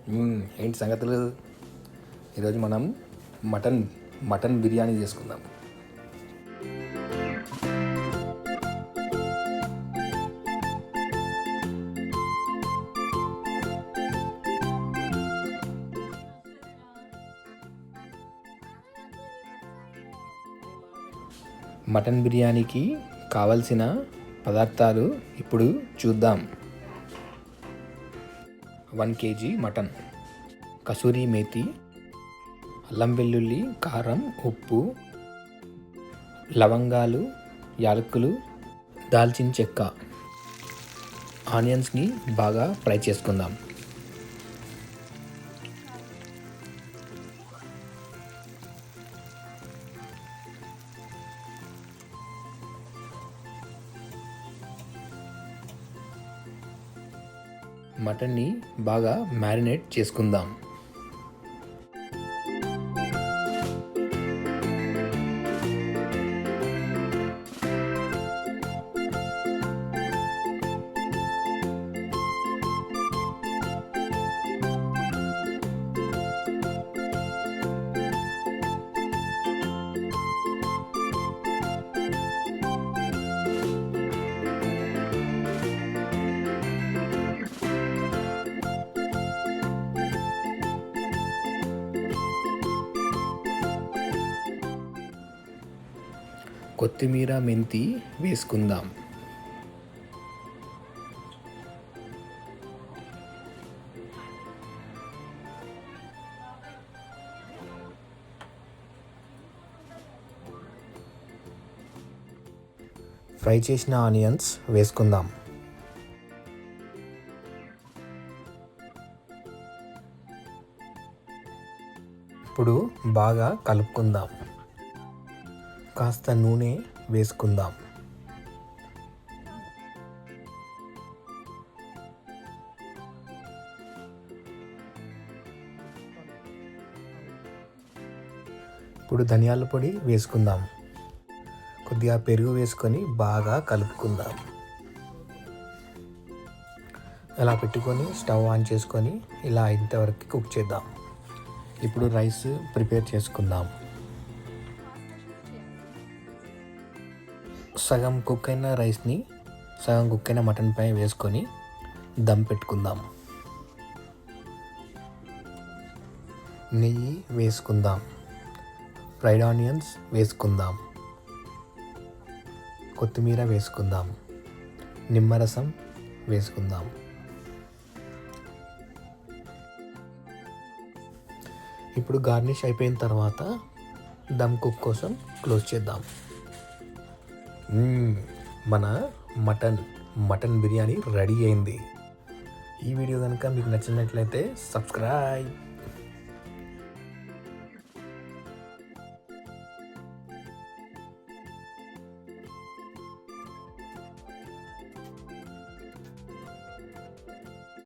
ఏంటి సంగతులు? ఈరోజు మనం మటన్ మటన్ బిర్యానీ చేసుకుందాం. మటన్ బిర్యానీకి కావలసిన పదార్థాలు ఇప్పుడు చూద్దాం. 1 kg మటన్, కసూరి మేతి, అల్లం వెల్లుల్లి, కారం, ఉప్పు, లవంగాలు, యాలకులు, దాల్చిన చెక్క. ఆనియన్స్ని బాగా ఫ్రై చేసుకుందాం. మటన్ని బాగా మ్యారినేట్ చేసుకుందాం. కొత్తిమీర, మెంతి వేసుకుందాం. ఫ్రై చేసిన ఆనియన్స్ వేసుకుందాం. ఇప్పుడు బాగా కలుపుకుందాం. కాస్త నూనె వేసుకుందాం. ఇప్పుడు ధనియాల పొడి వేసుకుందాం. కొద్దిగా పెరుగు వేసుకొని బాగా కలుపుకుందాం. ఇలా పెట్టుకొని స్టవ్ ఆన్ చేసుకొని ఇలా ఇంతవరకు కుక్ చేద్దాం. ఇప్పుడు రైస్ ప్రిపేర్ చేసుకుందాం. సగం కుక్ అయిన రైస్ని సగం కుక్ అయిన మటన్ పై వేసుకొని దమ్ పెట్టుకుందాం. నెయ్యి వేసుకుందాం. ఫ్రైడ్ ఆనియన్స్ వేసుకుందాం. కొత్తిమీర వేసుకుందాం. నిమ్మరసం వేసుకుందాం. ఇప్పుడు గార్నిష్ అయిపోయిన తర్వాత దమ్ కుక్ కోసం క్లోజ్ చేద్దాం. మన మటన్ బిర్యానీ రెడీ అయింది. ఈ వీడియో కనుక మీకు నచ్చినట్లయితే సబ్స్క్రైబ్.